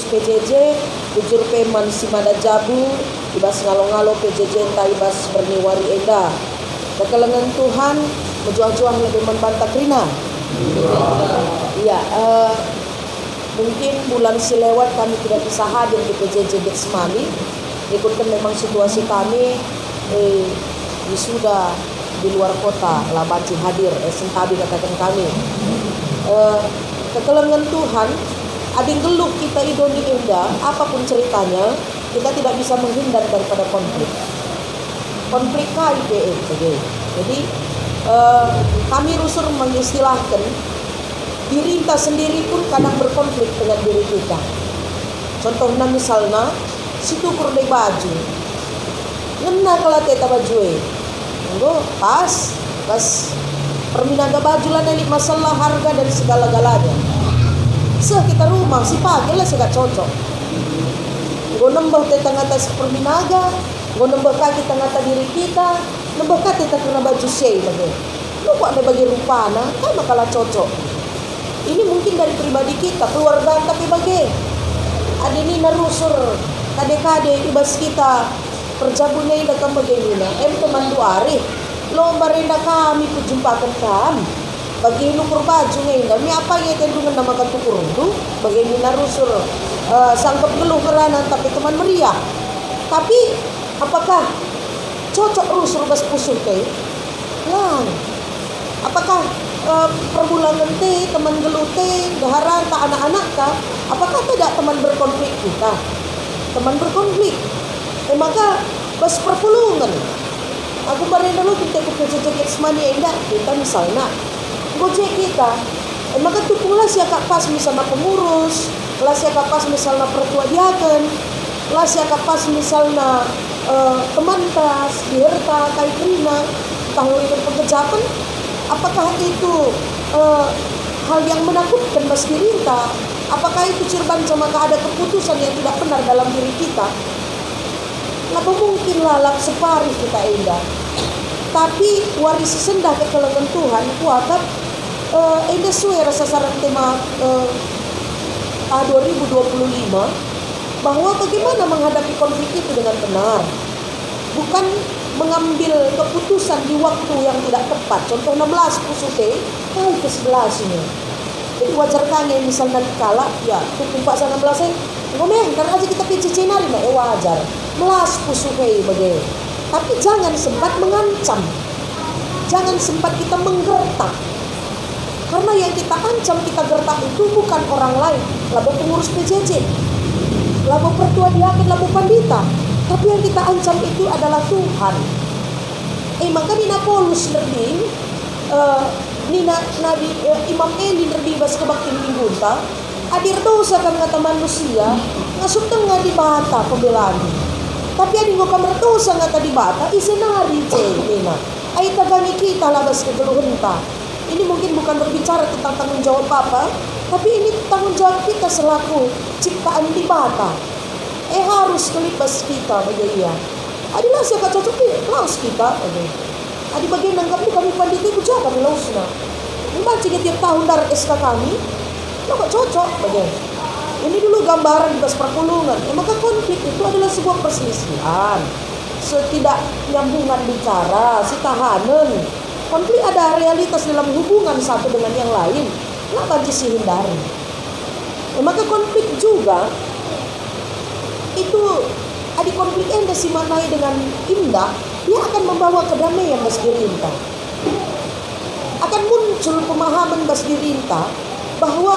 PJJ ujur peman simada jabu ibas ngalo-ngalo PJJ entah ibas berniwari enda kekelengan Tuhan menjuah-juah lebih membantah krina. Iya, mungkin bulan silewat kami tidak bisa hadir di PJJ Getsemani. Ikutkan memang situasi kami wisuda di luar kota labaci hadir sentabi katakan kami. Kekelengan Tuhan ading geluk kita idoni indah apapun ceritanya kita tidak bisa menghindar daripada konflik KIPE. Jadi kami rusur mengistilahkan diri kita sendiri pun kadang berkonflik dengan diri kita. Contohnya misalnya situ kurde baju ngena kalau teta baju pas perminaga baju lah dari masalah harga dan segala-galanya. Kita rumah si pagi lah segak cocok. Gue nembah teta ngatas perminaga, gue nembah kaki tengah diri kita, nembah kaki teta kena baju sei lagi. Lu kok ada bagi rupana, kan makalah cocok. Ini mungkin dari pribadi kita, keluarga tapi bagi. Ada ini narusur, kade-kade ibas kita perjabunya ini datang bagaimana? Teman duari, lo barenda kami kujumpakan kami. Bagi nukur baju ngayon kami apa yang tendungan nama tukur itu bagaimana narusur sangkap geluh keranan tapi teman meriah. Tapi apakah cocok rusur bas pusuk teh? Lang. Apakah perbulangan teh teman geluh teh daharan tak anak-anak kah? Apakah tidak teman berkonflik kita? Teman berkonflik. Maka bas perpulungan. Aku bareng dulu kita ke PJJ Getsemani enggak kita misalnya gojek kita. Maka tu pula siapa pas misalnya pengurus, lah siapa pas misalnya pertua diaken, lah siapa pas misalnya teman tas, diherta, kaitrina, tahun itu pengejapan. Apakah itu hal yang menakutkan mas diri kita? Apakah itu cirban sama ada keputusan yang tidak benar dalam diri kita? Lapa mungkin lah separi kita indah. Tapi waris sendah kekelengan Tuhan kuatap indah suai rasa saran tema 2025 bahwa bagaimana menghadapi konflik itu dengan benar. Bukan mengambil keputusan di waktu yang tidak tepat. Contoh 16 pusute, ke 11 ini. Jadi wajar kan yang misalnya dikala, ya tutup pak 16 ngomong, karena aja kita PJJ nari, nah wajar. Melas pusute bagai. Tapi jangan sempat mengancam. Jangan sempat kita menggertak. Karena yang kita ancam, kita gertak itu bukan orang lain. Labo pengurus PJJ, labo pertua diaken, labo pandita. Tapi yang kita ancam itu adalah Tuhan. Maka Nina Paulus lebih Imam Eli lebih bas kebakti minggunta adir dosa kan kata manusia ngasuk tengah di bata pembelaan. Tapi adi ngok kamar dosa ngata di bata isenari Nina. Ai tagani kita labas kegeluhenta. Ini mungkin bukan berbicara tentang tanggung jawab apa, tapi ini tanggung jawab kita selaku ciptaan di bata. Harus kelibas kita bagi ia. Adilah siapa cocok ni laus kita. Adi bagian nanggap ni kami pandita itu jaga di lausna. Membaca tiap tahun darat SK kami, kok cocok bagian. Ini dulu gambaran di bas perpulungan. Maka konflik itu adalah sebuah perselisihan, setidak nyambungan bicara, si tahanan. Konflik ada realitas dalam hubungan satu dengan yang lain. Kenapa sih hindari? Maka konflik juga itu adik konflik enda si manai dengan indah, dia akan membawa kedamaian bas dirinta. Akan muncul pemahaman bas dirinta bahwa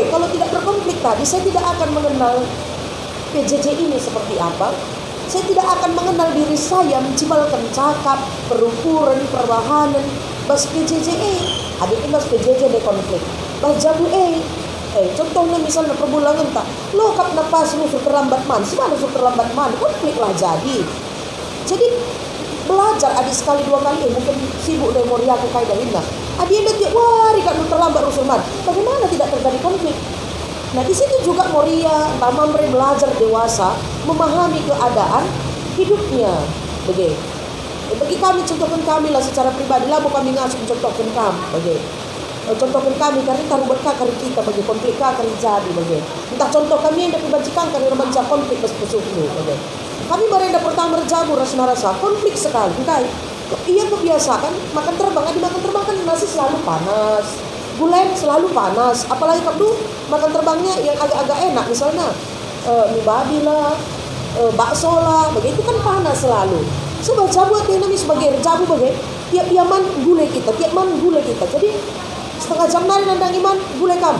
kalau tidak berkonflik tadi saya tidak akan mengenal PJJ ini seperti apa. Saya tidak akan mengenal diri saya mencimalkan cakap, perukuran, perbahanan. Bas PJJ adik bas PJJ de konflik. Bas jabu contohnya misalnya perbulangan tak lokap napas rusuk terlambat man, semana rusuk terlambat man, konflik lah jadi belajar adik sekali dua kali mungkin sibuk dari memori aku kaidah indah adik anda tiap hari kan terlambat rusuk man, bagaimana tidak terjadi konflik? Nah di situ juga Moria Tamam belajar dewasa memahami keadaan hidupnya. Bagi kami contohkan kami lah secara pribadi lah, bukan kami ngasuh contohkan kami. contohkan kami karena tarubat kakar kita bagi konflik kakar jadi bagi. Entah contoh kami yang dapat bajikan karena baca konflik pas pesuhlu bagi. Kami berenda pertama berjabur rasa konflik sekali. Kai, iya kebiasaan makan terbang, makan terbang kan nasi selalu panas, gulai selalu panas. Apalagi kalau makan terbangnya yang agak-agak enak misalnya mie babi lah, bakso lah, begitu kan panas selalu. Sebab jabu yang namanya sebagai jabu bagai tiap man gulai kita, Jadi setengah jam nari nandang iman gulai kam.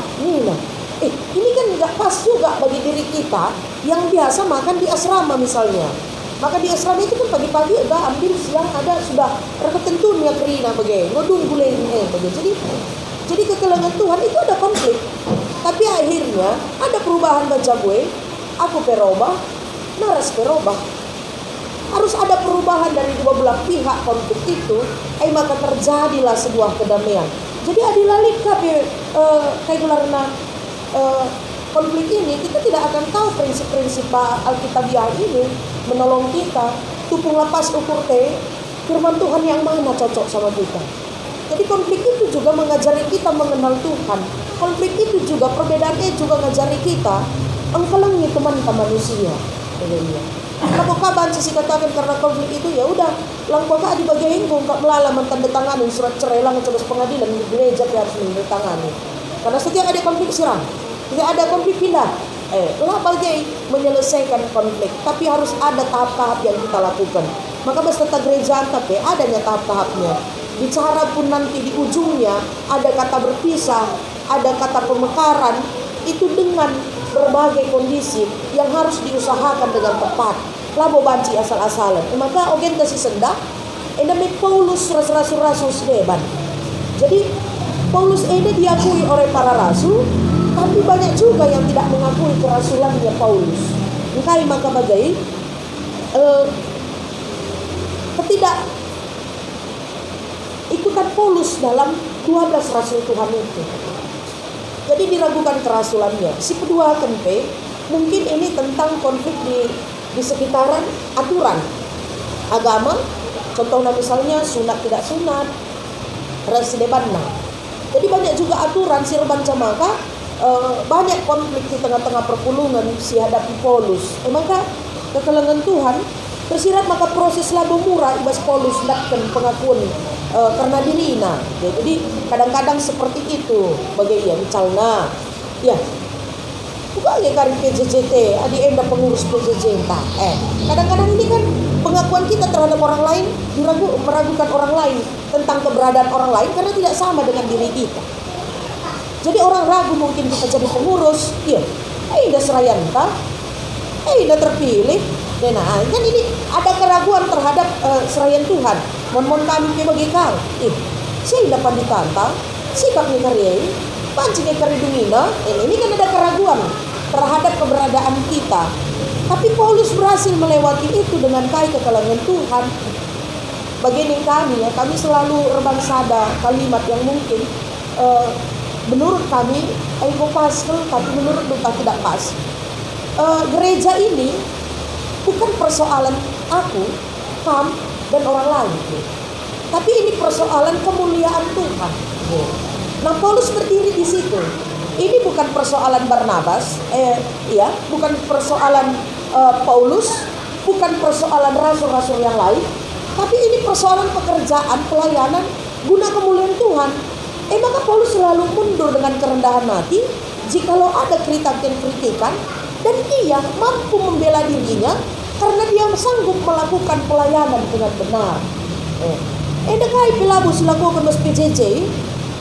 Ini kan nggak pas juga bagi diri kita yang biasa makan di asrama misalnya. Maka di asrama itu kan pagi-pagi udah ambil, siang ada sudah tertentu nih kerina bagai ngodung gulai bagai. Jadi kekelengan Tuhan itu ada konflik. Tapi akhirnya ada perubahan baca gue. Aku perubah, naras perubah. Harus ada perubahan dari dua belah pihak konflik itu, maka terjadilah sebuah kedamaian. Jadi adilalik kayak gelarna konflik ini, kita tidak akan tahu prinsip-prinsip Alkitabiah ini menolong kita. Tupung lepas ukur firman Tuhan yang mana cocok sama kita. Jadi konflik itu juga mengajari kita mengenal Tuhan. Konflik itu juga perbedaannya juga mengajari kita engkelengi teman-teman manusia. Kalau kaban sih katakan karena konflik itu ya udah langkah di bagian kok melalaman tanda tanganin surat cerai lang coba pengadilan di gereja harus menandatangani. Karena setiap ada konflik siram, setiap ada konflik pindah. Lah bagai menyelesaikan konflik, tapi harus ada tahap-tahap yang kita lakukan. Maka beserta gereja tapi adanya tahap-tahapnya. Bicara pun nanti di ujungnya ada kata berpisah, ada kata pemekaran, itu dengan berbagai kondisi yang harus diusahakan dengan tepat. Labo banci asal-asalan. Maka ogen kasih sendak. Endamik Paulus rasul-rasul sedeban. Jadi Paulus ini diakui oleh para rasul, tapi banyak juga yang tidak mengakui kerasulannya Paulus. Maka bagai ketidak ikutan Paulus dalam 12 rasul Tuhan itu. Jadi diragukan kerasulannya. Si kedua kempe mungkin ini tentang konflik di sekitaran aturan agama. Contohnya misalnya sunat tidak sunat, rasidebanna. Jadi banyak juga aturan sirban camaka, banyak konflik di tengah-tengah perpulungan si hadapi Paulus. Maka kekelengan Tuhan tersirat maka proses labo murah ibas Paulus dakkan pengakuan karena dirina. Jadi kadang-kadang seperti itu bagi ya misalnya ya bukan ya karir PJJT adi enda pengurus PJJ kadang-kadang ini kan pengakuan kita terhadap orang lain meragukan orang lain tentang keberadaan orang lain karena tidak sama dengan diri kita. Jadi orang ragu mungkin kita jadi pengurus ya dah serayanta dah terpilih. Nah, kan ini ada keraguan terhadap serayan Tuhan. Mohon kami bagi kau. Saya dapat ditantang, sikapnya karyai, pancingnya karidungina. Ini kan ada keraguan terhadap keberadaan kita. Tapi Paulus berhasil melewati itu dengan baik ke kalangan Tuhan. Begini kami ya, kami selalu rebang sada kalimat yang mungkin menurut kami pas, tapi menurut kita tidak pas. Gereja ini bukan persoalan aku, kamu, dan orang lain. Tapi ini persoalan kemuliaan Tuhan. Nah, Paulus berdiri di situ. Ini bukan persoalan Barnabas, bukan persoalan Paulus, bukan persoalan rasul-rasul yang lain, tapi ini persoalan pekerjaan, pelayanan, guna kemuliaan Tuhan. Maka Paulus selalu mundur dengan kerendahan hati jikalau ada kritikan, dan dia mampu membela dirinya karena dia sanggup melakukan pelayanan dengan benar. Dekai pelabu silakukan mas PJJ,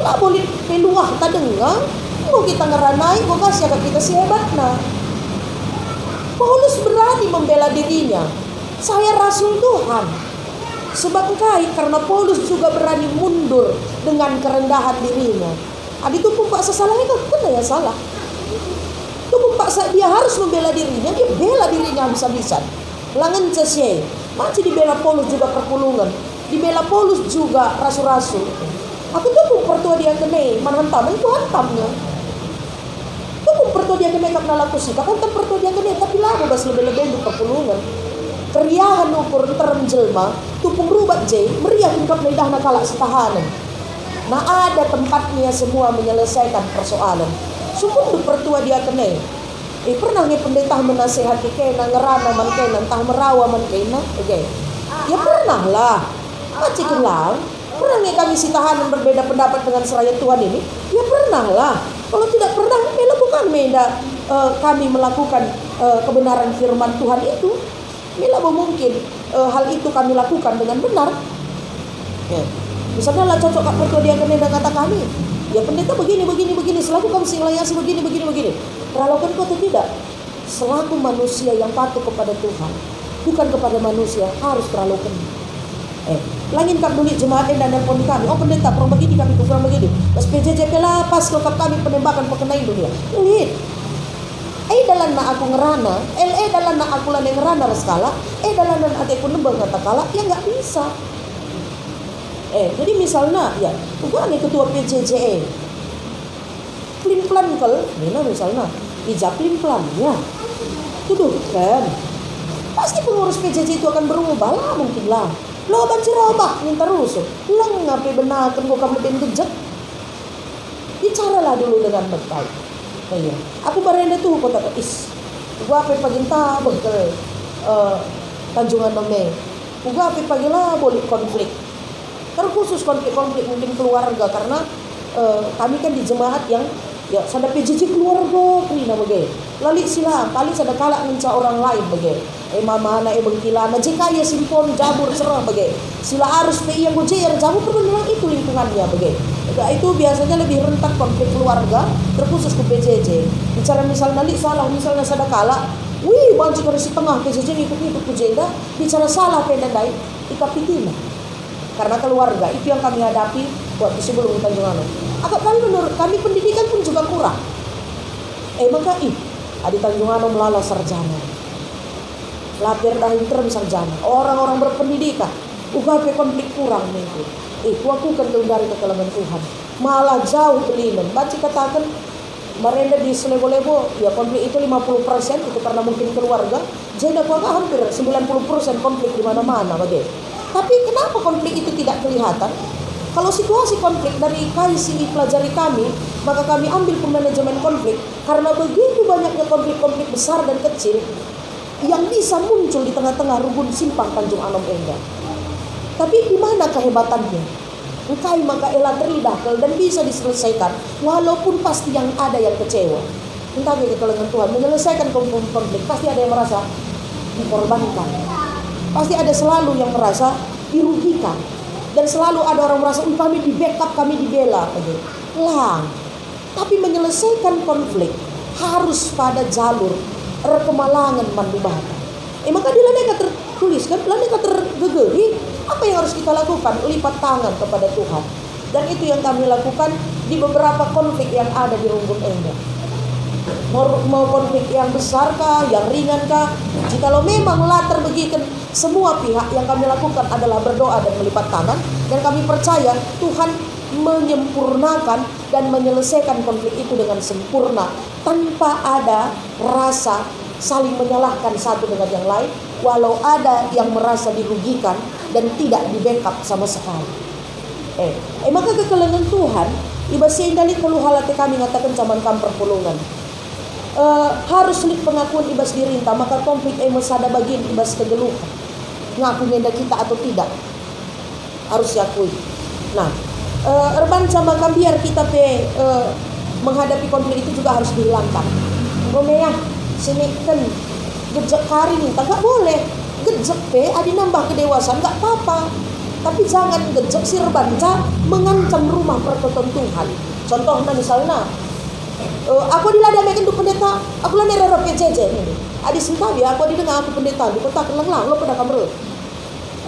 lah boleh peluah tadenga, mau kita ngeranai, mau kasih agak kita sehebatna. Paulus berani membela dirinya. Saya rasul Tuhan. Sebab karena Paulus juga berani mundur dengan kerendahan dirinya. Itu pun paksa salah itu kan ya salah. Itu pun paksa dia harus membela dirinya, dia bela dirinya habis-habisan. Langan cesye, masih dibela Paulus juga perpulungan, dibela Paulus juga rasul-rasul. Aku tuh pun pertua dia kene, manhantam itu hantamnya. Tuh pun pertua dia kene kap nalaku sih, kap hantam pertua dia kene, tapi lah bebas lebih-lebih di perpulungan. Keriahan ukur terem jelma, tupung rubat jay, meriah kap naidah nakala setahanan. Nah ada tempatnya semua menyelesaikan persoalan. Sungguh pertua dia kena. Pernah nih pendeta menasehati kena ngerana man kena entah merawa man kena, okay. Ya pernah lah. Macam kelang. Pernah nih kami si tahanan berbeda pendapat dengan seraya Tuhan ini? Ya pernah lah. Kalau tidak pernah, mela bukan meda kami melakukan kebenaran firman Tuhan itu. Mela mungkin hal itu kami lakukan dengan benar. Ya. Misalnya lah cocok kak pertua dia kena kata kami. Ya pendeta begini, selaku kami singlayasi begini. Terlalukan kau atau tidak? Selaku manusia yang patuh kepada Tuhan, bukan kepada manusia, harus terlalukan. Langin kap dulit jemaat dan pon kami. Oh pendeta, kurang begini kami kurang begini. Pas PJJ pelapas lokap kami penembakan pekenai dunia. Lihat. Dalam na aku ngerana, dalam na aku lan ngerana reskala, dalam na aku nembang kata kala, ya nggak bisa. Jadi misalnya, ya, gua nih ketua PJJ, plan kalau, misalnya, ijab plan, ya, tuduh kan, pasti pengurus PJJ itu akan berubah lah mungkin lah. Lo banci robak, minta rusuk, lang ngapain benar kan gua kamu lebih kejek. Bicaralah dulu dengan baik. Iya, aku barenda tuh kota gua apa paginta betul, Tanjungan Nome, gua apa pagilah boleh konflik. Terkhusus konflik mungkin keluarga karena kami kan di jemaat yang ya sada PJJ keluarga kelina bagai. Lali sila paling sada kalak ngenca orang lain bagai. Mama na bengkilana jika ya simpon jabur serah bagai. Sila arus PI yang goje yang jabur perbenaran itu lingkungannya bagai. Itu biasanya lebih rentan konflik keluarga terkhusus ke PJJ. Bicara misalnya nali salah misalnya sada kalak, wih banci dari setengah PJJ ikut kejenda. Bicara salah pendandai ikapitina. Karena keluarga itu yang kami hadapi waktu sebelum Tanjungan. Agak kali menurut kami pendidikan pun juga kurang. Maka adi Tanjungan melala sarjana, lapir dahin term sarjana, orang-orang berpendidikan, UKP konflik kurang nih. Aku kan dari kekalangan Tuhan, malah jauh belinan. Baca katakan merenda di selebo-lebo, ya konflik itu 50% itu karena mungkin keluarga. Jadi dapat hampir 90% konflik di mana-mana bagai. Tapi kenapa konflik itu tidak kelihatan? Kalau situasi konflik dari KICI pelajari kami, maka kami ambil pemanajemen konflik karena begitu banyaknya konflik-konflik besar dan kecil yang bisa muncul di tengah-tengah rubun simpang Tanjung Anom Endah. Tapi di mana kehebatannya? Engkai maka elah teridakel dan bisa diselesaikan walaupun pasti yang ada yang kecewa. Entah kekalangan Tuhan menyelesaikan konflik pasti ada yang merasa dikorbankan. Pasti ada selalu yang merasa dirugikan. Dan selalu ada orang merasa kami di backup, kami dibela. Lang. Tapi menyelesaikan konflik harus pada jalur rekemalangan mandubata. Maka di laneka tertulis kan, laneka tergegeri. Apa yang harus kita lakukan? Lipat tangan kepada Tuhan. Dan itu yang kami lakukan di beberapa konflik yang ada di Runggun Endah. Mau konflik yang besar kah, yang ringan kah? Jikalau memang latar begitu semua pihak yang kami lakukan adalah berdoa dan melipat tangan, dan kami percaya Tuhan menyempurnakan dan menyelesaikan konflik itu dengan sempurna tanpa ada rasa saling menyalahkan satu dengan yang lain, walau ada yang merasa dirugikan dan tidak di backup sama sekali. Maka kekalangan Tuhan ibas indalit perlu halate kami ngatakan zaman kamper pulungan. Harus lik pengakuan ibas dirinta, maka konflik masada bagian ibas kegeluhan. Ngaku ngenda kita atau tidak harus diakui. Nah, erban sama biar kita menghadapi konflik itu juga harus dihilangkan. Ngomeyah sini kan gejek kari nih, tak boleh. Gejek adi nambah kedewasaan nggak apa-apa. Tapi jangan gejek si rebanca mengancam rumah pertonton Tuhan. Contohnya misalnya, aku diladamkan tuh pendeta, aku lah nera PJJ ini. Adi sentabi, aku didengar aku pendeta di kota kelang-lang, lo pada kamer.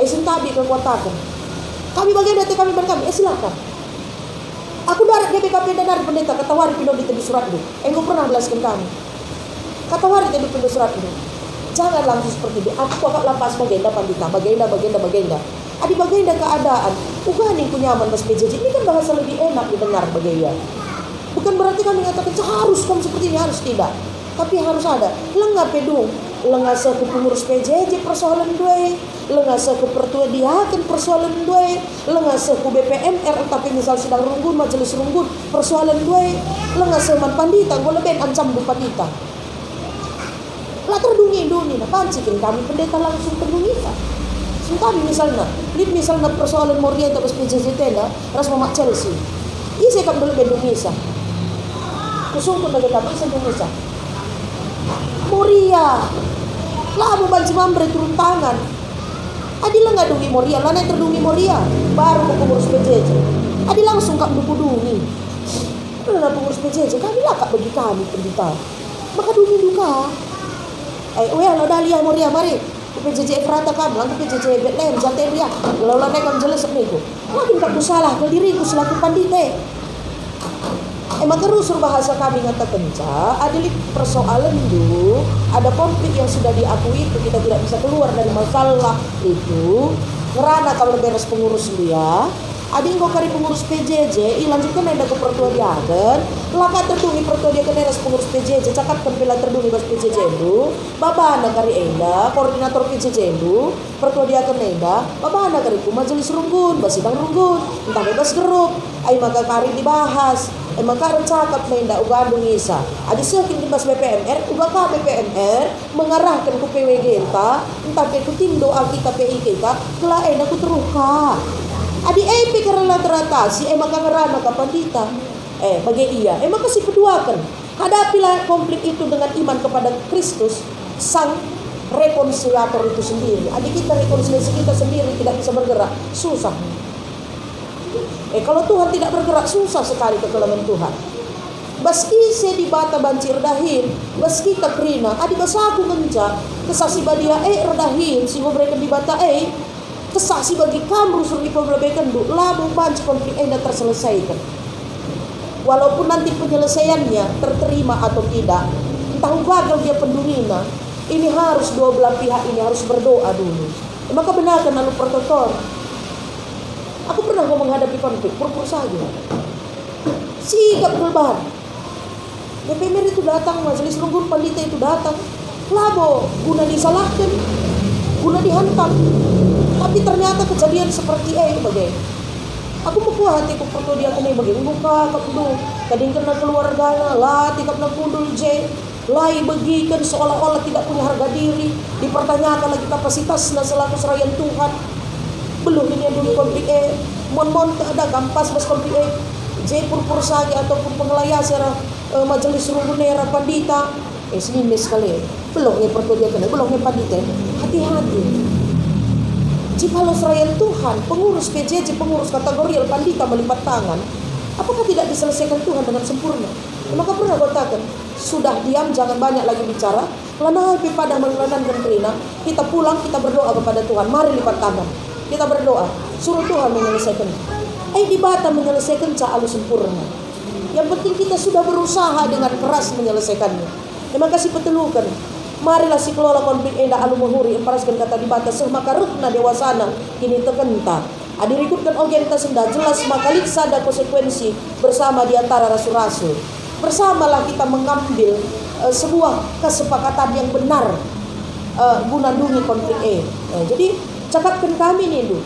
Sentabi ke kota aku. Kami bagian dari kami berkami, silakan. Aku dari DPKP dan dari pendeta, kata wari pindah di surat itu. Engkau pernah jelaskan kami. Kata wari di surat itu. Jangan langsung seperti itu. Aku akan lapas bagenda pandita, bagenda. Adi bagenda keadaan. Bukan yang punya aman pas PJJ. Ini kan bahasa lebih enak didengar bagenda. Bukan berarti kami mengatakan harus kamu seperti ini, harus tidak. Tapi harus ada lengah pedung. Lengasa ku pengurus PJJ persoalan dua, lengasa ku pertua diaken persoalan dua, lengasa ku BPMR tapi misal sidang runggun majelis runggun persoalan dua, lengasa man pandita gua lebih ancam du pandita. Lah terdungi na pancikin kami pendeta langsung terdungi kan. Sungkami misalnya persoalan Moria tapi PJJ tenda ras mamak Chelsea. Isi kam dulu bendungisa. Kusung pun daga kami sendungisa. Moria lah mau banci mambre turun tangan. Adila nggak dungi Moria, lah yang terdungi Moria baru mau pengurus PJJ. Adi langsung kak dungi. Lah pengurus PJJ kami lah kak bagi kami pendeta. Maka dungi duka. Lo dalia Moria mari. PJJ Efrata kamu, lalu PJJ Bethlehem Zateria. Kalau lah nekam jelas seminggu. Makin kak salah ke diriku selaku pandite. Maka rusur bahasa kami ngatakan adalah persoalan itu, ada konflik yang sudah diakui itu kita tidak bisa keluar dari masalah itu. Karena kalau beres pengurus dia, ada yang kari pengurus PJJ, lanjutkan ada ke pertua diagen, laka terdungi pertua dia kena pengurus PJJ, cakap kempila terdungi bas PJJ itu, babana kari enda, koordinator PJJ itu, pertua dia kena enda, babana kari ku majelis runggun, bas sidang runggun, entah bebas geruk, ay maka kari dibahas. Maka cakap na inda uga dungisa. Adi saking di bas BPMR, uga ka BPMR mengarahkan ku PWG ta, entah ke kutindo kita PI kita, kelain aku teruka. Adi karena teratasi, maka ngerana ka pandita. Bagi iya, maka si keduakan. Hadapilah konflik itu dengan iman kepada Kristus, sang rekonsiliator itu sendiri. Adi kita rekonsiliasi kita sendiri tidak bisa bergerak, susah. Kalau Tuhan tidak bergerak susah sekali kekelaman Tuhan. Baski se di bata bancir dahin, baski tak krina, adi basaku genca, kesasi badia redahin, si ngobreken di bata kesasi bagi kamu rusur di pembelabekan du, labu banci konflik enda terselesaikan. Walaupun nanti penyelesaiannya terterima atau tidak, entah gagal dia pendurina, ini harus dua belah pihak ini harus berdoa dulu. Maka benarkan lalu protokol. Aku pernah menghadapi konflik, pur-pur saja. Sigap gelbahan. DPR itu datang, majelis runggun pandita itu datang. Labo, guna disalahkan, guna dihantam. Tapi ternyata kejadian seperti bagai. Aku buku hati ku perlu dia kena bagai. Buka kapdu, kadang kena keluarganya, lah tikap na pundul J. Lai bagikan seolah-olah tidak punya harga diri. Dipertanyakan lagi kapasitasnya selaku serayan Tuhan. Belum ini dulu konflik mon ada kampas bas konflik J pur saja ataupun pengelayas era majelis runggun era pandita sini sekali belum ya pertudia kena belum ya pandita hati-hati jika lo serayan Tuhan pengurus PJJ pengurus kategorial pandita melipat tangan apakah tidak diselesaikan Tuhan dengan sempurna? Maka pernah katakan sudah diam jangan banyak lagi bicara lana pada mengelanankan kerina kita pulang kita berdoa kepada Tuhan mari lipat tangan. Kita berdoa, suruh Tuhan menyelesaikan. Di bata menyelesaikan alu sempurna. Yang penting kita sudah berusaha dengan keras menyelesaikannya. Terima kasih petelukan. Marilah si kelola konflik enda alu muhuri emparaskan kata di bata maka rukna dewasana kini tekenta. Adirikutkan ogenta senda jelas maka liksa ada konsekuensi bersama di antara rasul-rasul. Bersamalah kita mengambil sebuah kesepakatan yang benar guna dungi konflik jadi cakapkan kami nih lu.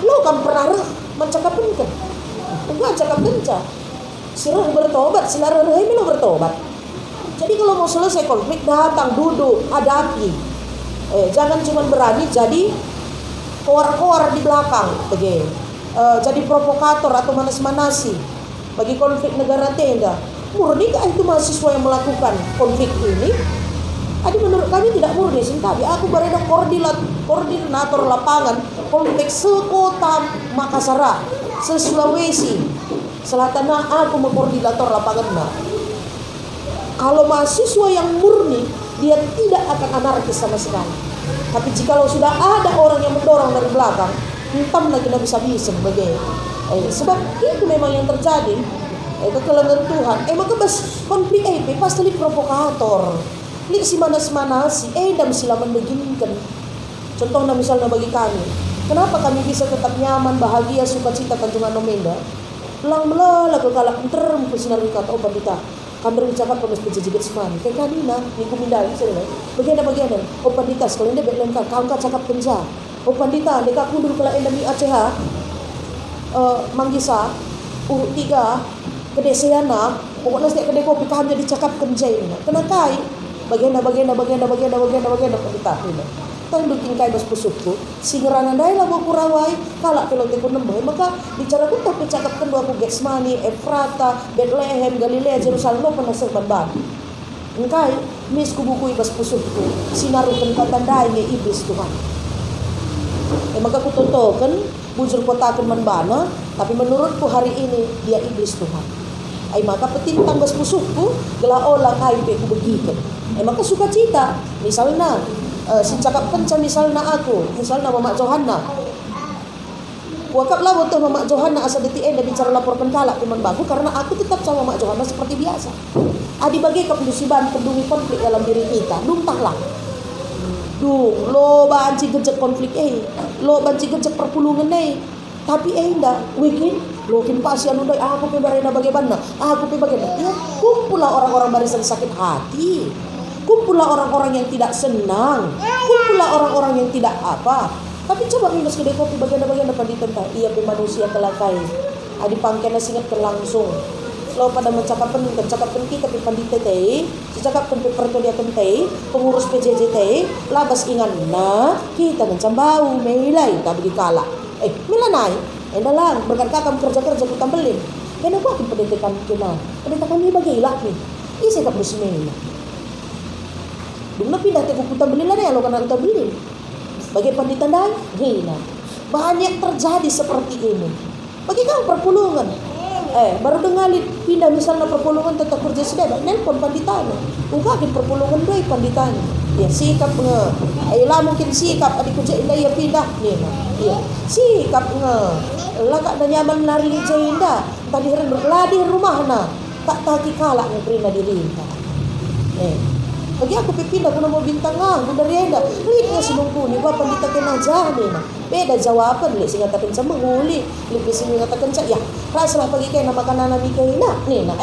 Lo kan pernah mencakapkan kan? Enggak cakap genca. Sirah bertobat, silara rahim lo bertobat. Jadi kalau mau selesai konflik datang duduk hadapi. Jangan cuma berani jadi koar-koar di belakang, begini. Jadi provokator atau manas-manasi bagi konflik negara tenda. Murnikah itu mahasiswa yang melakukan konflik ini? Adi menurut kami tidak murni sintabi. Aku berada koordinator lapangan konflik sekota Makassar, se-Sulawesi Selatan. Aku mengkoordinator lapangan. Kalau mahasiswa yang murni, dia tidak akan anarkis sama sekali. Tapi jikalau sudah ada orang yang mendorong dari belakang, hitam lagi tidak bisa bagaimana. Sebab itu memang yang terjadi. Kekelaman Tuhan. Maka konflik pasti provokator. Lik si manas-manasi, dam sila mendeginkan. Contohnya misalnya bagi kami, kenapa kami bisa tetap nyaman, bahagia, sukacita kantungan nomenda? Lang melala kekalak terem ke sinar kata pandita. Kami cakap pada PJJ semani. Kayak kanina, ni kumindali sila. Bagian. O pandita, kalau hindi betlem kau cakap penja. O pandita, deka kundur kala endami ACH. Manggisa, urut 3, kedai Seyana, pokoknya setiap kedai kopi kami jadi cakap kenjai ni. Kenakai, bagian pandita ni. Tanduk tingkai bas pusukku, singeran andai lah buku rawai, kalak pelong tekun nembah, maka bicara ku tapi cakap kedua aku Getsemani, Efrata, Bethlehem, Galilea, Jerusalem, lo pernah serban. Engkai, mis ku buku bas pusukku, sinarukan kata dai ni iblis Tuhan. Maka ku tontokan, bujur kotakan manbana, tapi menurutku hari ini dia iblis Tuhan. Maka petintang bas pusukku, gela olah kai ku begitu. Maka sukacita, misalnya, si cakap kencan misalnya misalnya Mama Johanna. Wakaplah butuh Mama Johanna asal detik dah bicara laporkan kalak teman baku karena aku tetap sama Mama Johanna seperti biasa. Adi bagi kependusiban pendungi konflik dalam diri kita. Duntahlah. Lo banci gejek konflik lo banci gejek perpulungan tapi indah wikin lo kin pasian undai aku pe barena bagaimana ya kumpulah orang-orang barisan sakit hati. Kumpulah orang-orang yang tidak senang. Kumpulah orang-orang yang tidak apa. Tapi coba minus kedai kopi bagian-bagian dapat ditentang. Ia pe manusia kelakai. Adi pangkena singat langsung. Lo pada mencakapkan kita pe pandita teh, cakapkan pe pertodia teh, pengurus PJJ teh, labas ingan na kita mencambau melai tak bagi kala. Melanai. Dalam berkat kamu kerja-kerja ku tambelin. Kena aku akan pendidikan kena. Pendidikan kami bagilah ni. Isi tak bersemena. Dulu pindah ke buku tambelin lah lo kena tambelin. Bagi pandita dai, gila. Banyak terjadi seperti ini. Bagi kamu perpulungan. Baru dengar pindah misalnya perpulungan tetap kerja sedang, nelpon panditanya. Ugakin perpulungan doi panditanya. Ya sikap nge. Lah mungkin sikap adik kerja indah ya pindah nih. Ya sikap nge. Lah kak dah nyaman lari je indah. Tadi berladi rumah na. Tak taki kalak ngerina diri indah. Bagi aku pindah aku mau bintang aku dari enda. Lihat ya sebelumku ni gua pandita kena jadi nah. Beda jawaban lihat sing katakan sama huli. Lihat sing katakan ya. Rasalah pagi kena makanan nabi kena nih nah.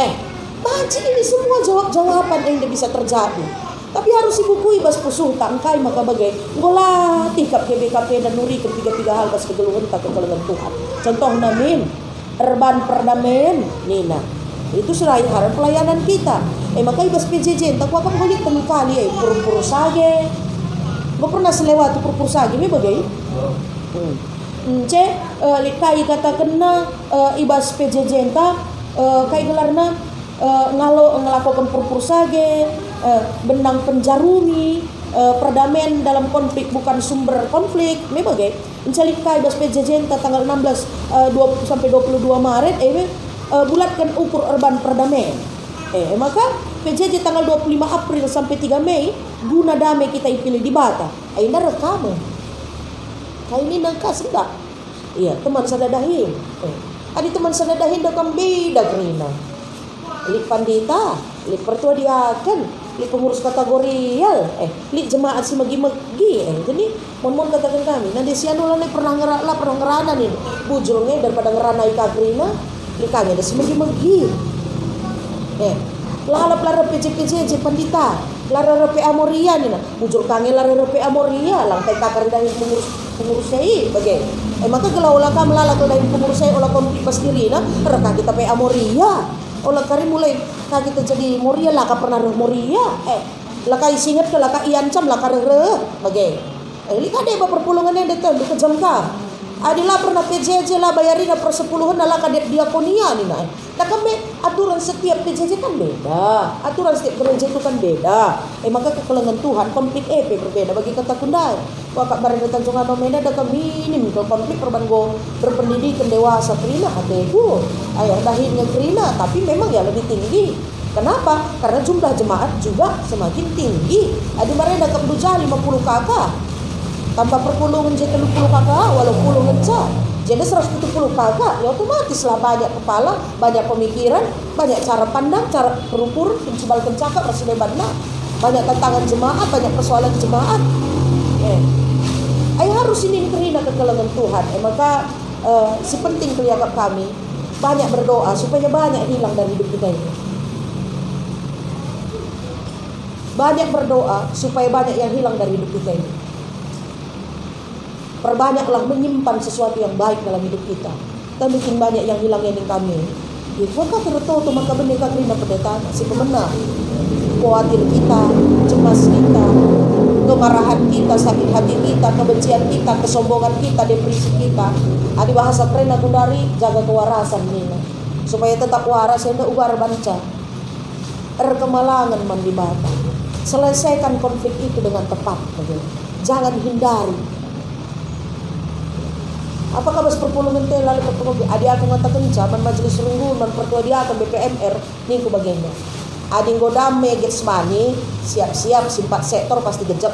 Banci ini semua jawab-jawaban yang bisa terjadi. Tapi harus ibukui bas pusuh tangkai maka bagai ngolah tikap KBKP dan nuri ketiga-tiga hal bas kegeluhan tak kegeluhan Tuhan. Contoh namin erban perdamaian nina. Itu sudah harap pelayanan kita. Maka ibas PJJ tak akan kulit tengah kali pur-pur sage. Ba pernah selewat pur-pur sage me bagai? Kai kata kena ibas PJJ ta kai gelarna ngelakukan pur-pur sage, benang penjarumi, perdamaian dalam konflik bukan sumber konflik. Me bagai? Mencari kai ibas PJJ ta tanggal 16 sampai 22 Maret bulatkan ukur urban perdamaian. Maka PJJ tanggal 25 April sampai 3 Mei guna damai kita pilih di Bata. Aina rekam. Kali ini nangkas enggak? Iya, teman sadadahin. Adi teman sadadahin dakam beda gerina. Li pandita, li pertua diakan, li pengurus kategorial, li jemaat si magi-magi. Jadi mon katakan kami, nanti sianu lah pernah ngerana nih. Bujurnya daripada ngerana ika gerina. Likanya ada semegi-megi. Lara PJJ pandita, lara PA Moria ni na. Bujur kange lara PA Moria, lantai kakar dari pengurus saya bagai. Maka kalau olah kam lala kalau dari pengurus saya olah konflik pas diri na, reka kita PA Moria. Olah kari mulai kita jadi Moria lah, pernah Moria. Lah kai singet ke lah kai iancam lah kare bagai. Likade ba perpulungan yang datang di kejamka. Adilah pernah PJJ lah bayarin per 10-an lah kadet diakonia ni nah. Nah kami aturan setiap PJJ kan beda. Aturan setiap gereja itu kan beda. Maka kekelengan Tuhan konflik berbeda bagi kata kundai. Wakak barang Tanjung Abang Mena ada minim ke konflik perban go berpendidikan dewasa kerina hateku. Ayah dahinnya kerina tapi memang ya lebih tinggi. Kenapa? Karena jumlah jemaat juga semakin tinggi. Adi barang ada kebuja 50 kakak. Tambah perpulungan jadi 30 kakak, walau pulungan saja. Jadi 170 kakak, ya otomatislah banyak kepala, banyak pemikiran, banyak cara pandang, cara berukur, pencibal pencakap, rasa debatnya. Banyak tantangan jemaat, banyak persoalan jemaat. Harus ini kerina kekelengan Tuhan. Maka si penting kelihatan kami banyak berdoa supaya banyak hilang dari hidup kita ini. banyak berdoa supaya banyak yang hilang dari hidup kita ini. Perbanyaklah menyimpan sesuatu yang baik dalam hidup kita. Dan bikin banyak yang hilang yang kami. Maka tertutup maka beneka kerina pendeta si pemenang. Khawatir kita, cemas kita, kemarahan kita, sakit hati kita, kebencian kita, kesombongan kita, depresi kita. Adi bahasa keren aku dari jaga kewarasan nina. Supaya tetap waras yang ubar banca. Kemalangan mandi bata. Selesaikan konflik itu dengan tepat. Jangan hindari. Apakah bas perpuluhan teh lalu perpuluhan adi aku ngatakan zaman majelis runggunan pertua dia akan BPMR ningku bagiannya. Adi godame Getsmani siap-siap simpat sektor pasti gejep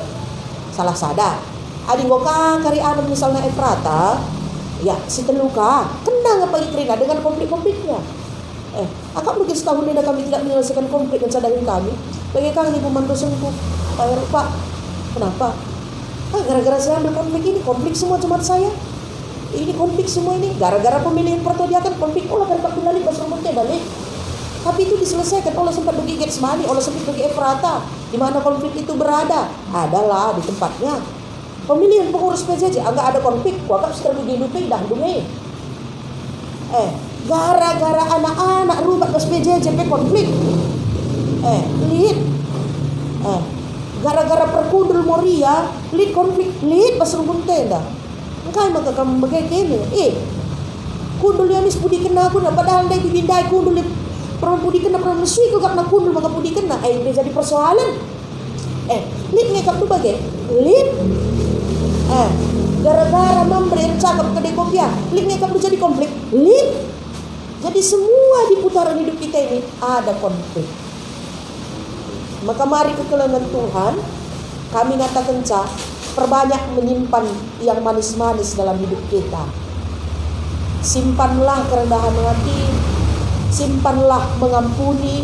salah sada. Adi goka kari anu misalnya Efrata ya si teluka kena ngapa ikrina dengan konflik-konfliknya. Akak mungkin setahun ini kami tidak menyelesaikan konflik yang sadarin kami. Bagi kami pemandu sengkup Pak, kenapa? Gara-gara saya ambil konflik ini, konflik semua jemaat saya. Ini konflik semua ini gara-gara pemilihan pertodiakan konflik olah dari kembali pas rumputnya balik. Tapi itu diselesaikan oleh sempat bagi Getsmani, oleh sempat bagi Efrata. Di mana konflik itu berada? Adalah di tempatnya. Pemilihan pengurus PJJ agak ada konflik, kuakap setelah begini dah dunge. Gara-gara anak-anak rubah ke PJJ konflik. Lihat. Gara-gara perkundul Moria, lihat konflik, lihat pas rumputnya dah. Engkau maka kamu begini, kundul yang pudi kena aku, padahal dia dibindai kundul perlu pudi kena perlu mesui kau nak kundul maka pudi kena, ini jadi persoalan. Lid ngekap tu bagai, lid, gara-gara memberi cakap ke dekopia, lid ngekap tu jadi konflik, lid. Jadi semua di putaran hidup kita ini ada konflik. Maka mari kekelengan Tuhan, kami ngatakan perbanyak menyimpan yang manis-manis dalam hidup kita. Simpanlah kerendahan hati, simpanlah mengampuni,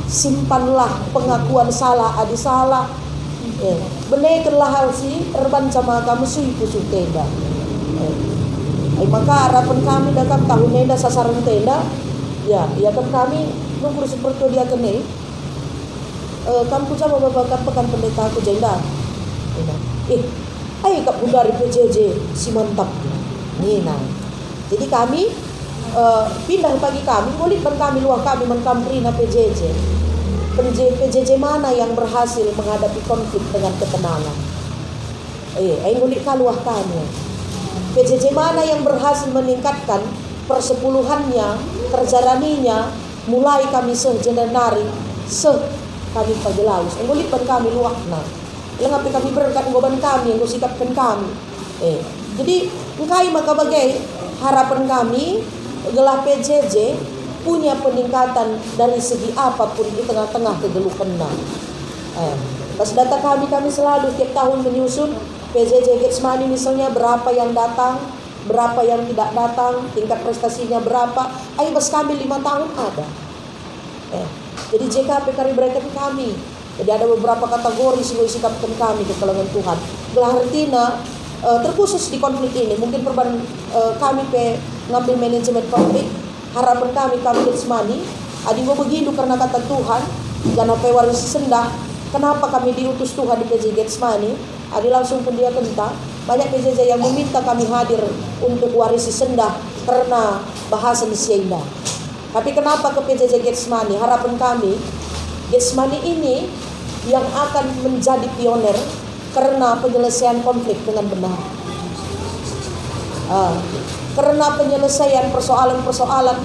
simpanlah pengakuan salah adi salah. Benekanlah hal si erban sama kamu sui pusu tenda. Maka harapan kami dalam tahun tenda sasaran tenda, ya kan kami nunggu seperti dia kene. Kamu coba babakan pekan pendeta aku jenda. Ayo kak dari PJJ si mantap nih nah. Jadi kami pindah pagi kami, boleh kami luar kami menkamprina PJJ. PJJ mana yang berhasil menghadapi konflik dengan ketenangan? Ayo boleh kaluah kami. PJJ mana yang berhasil meningkatkan persepuluhannya, kerjaraninya, mulai kami sejenenari, kami pagelaus. Ayo boleh kami luar nah. Lengapi kami berkat ngoban kami yang sikapkan kami. Jadi engkai maka bagai harapan kami gelah PJJ punya peningkatan dari segi apapun di tengah-tengah kegelupan. Pas data kami selalu tiap tahun menyusun PJJ Getsmani misalnya berapa yang datang, berapa yang tidak datang, tingkat prestasinya berapa. Ayo pas kami 5 tahun ada. Jadi JKP kari berkat kami. Jadi ada beberapa kategori sikapkan kami ke kalangan Tuhan. Gelartina terkhusus di konflik ini. Mungkin kami ngambil manajemen konflik. Harapan kami Getsmani. Adi mau begitu karena kata Tuhan. Dan apa waris sendah. Kenapa kami diutus Tuhan di PJJ Getsmani? Adi langsung pun dia kenta. Banyak PJJ yang meminta kami hadir untuk warisi sendah karena bahasan sienda. Tapi kenapa ke PJJ Getsmani? Harapan kami Getsmani ini yang akan menjadi pioner karena penyelesaian konflik dengan benar. Karena penyelesaian persoalan-persoalan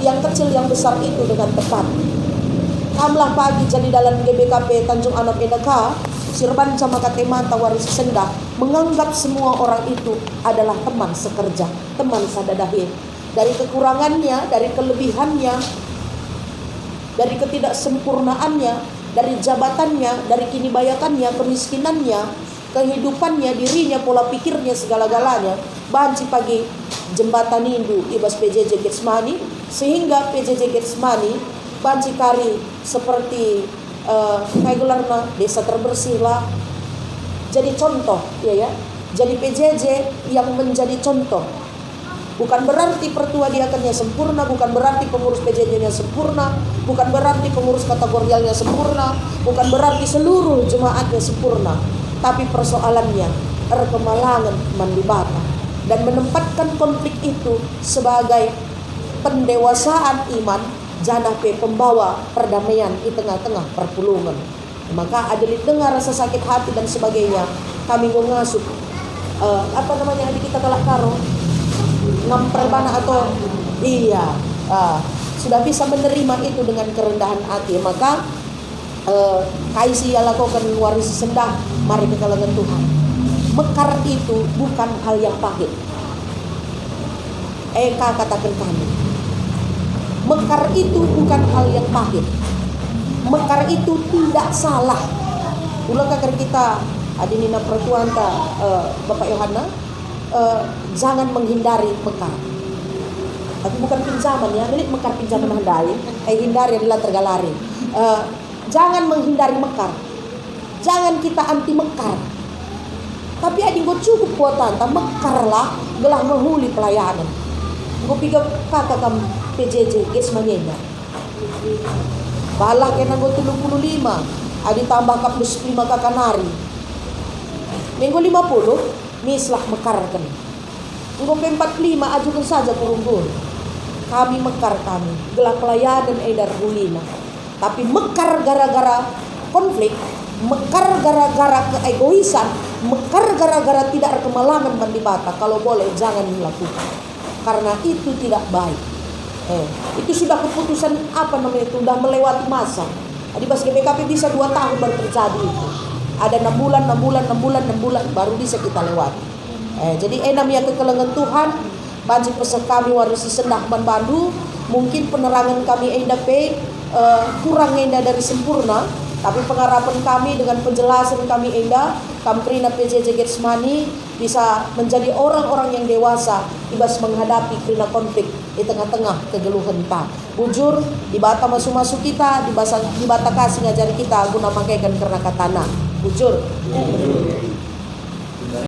yang kecil yang besar itu dengan tepat. Kamlah pagi jadi dalam GBKP Tanjung Anak Edaka, Sirban sama Katemata Waris Sendah menganggap semua orang itu adalah teman sekerja, teman sadadahi. Dari kekurangannya, dari kelebihannya, dari ketidaksempurnaannya, dari jabatannya, dari kinibayakannya, kemiskinannya, kehidupannya, dirinya, pola pikirnya, segala-galanya. Banci pagi jembatan Indu ibas PJJ Getsmani, sehingga PJJ Getsmani banci kari seperti kayak gelarna desa terbersih lah. Jadi contoh, ya. Jadi PJJ yang menjadi contoh Bukan berarti pertua diakannya sempurna, bukan berarti pengurus PJJ-nya sempurna, bukan berarti pengurus kategorialnya sempurna, bukan berarti seluruh jemaatnya sempurna. Tapi persoalannya Kemalangan Mandibata, dan menempatkan konflik itu sebagai pendewasaan iman, jana pembawa perdamaian di tengah-tengah perpulungan. Maka ada dengar rasa sakit hati dan sebagainya, kami mengasuh adik kita galak karo ngamperbana atau iya sudah bisa menerima itu dengan kerendahan hati. Maka kaisi ya lakukan warisi sendah, mari ke kalangan Tuhan. Mekar itu bukan hal yang pahit. Eka katakan kami, mekar itu bukan hal yang pahit. Mekar itu tidak salah. Ulang kakar kita adinina pertuanta Bapak Yohana, jangan menghindari mekar. Tapi bukan pinjaman ya, milik mekar pinjaman handai, hindari adalah tergalari. Jangan menghindari mekar. Jangan kita anti mekar. Tapi adik gue cukup kuatan, tak mekarlah gelah menghuli pelayanan. Gue pikir kakak kamu PJJ, guys manyenya. Balak yang gue 75, adik tambah ke plus 5 kakak nari. Minggu 50, mislah mekarkan. Gue 45, ajukan saja kurung-kurung. Kami mekar kami, gelah pelayanan edar hulina. Tapi mekar gara-gara konflik, mekar gara-gara keegoisan, mekar gara-gara tidak Kemalangan Mandibata. Kalau boleh jangan dilakukan, karena itu tidak baik. Itu sudah keputusan sudah melewati masa. Di Bas GPKP bisa 2 tahun baru terjadi itu. Ada 6 bulan baru bisa kita lewati. Jadi namanya kekelengan Tuhan. Banjir pesan kami warisi sendah bandu. Mungkin penerangan kami kurang dari sempurna. Tapi pengharapan kami dengan penjelasan kami Kamprina PJJ Getsemani bisa menjadi orang-orang yang dewasa ibas menghadapi krina konflik di tengah-tengah kegeluhan kita. Bujur di bata masuk-masuk kita, di bata kasih ngajari kita guna makaikan karena katana. Bujur.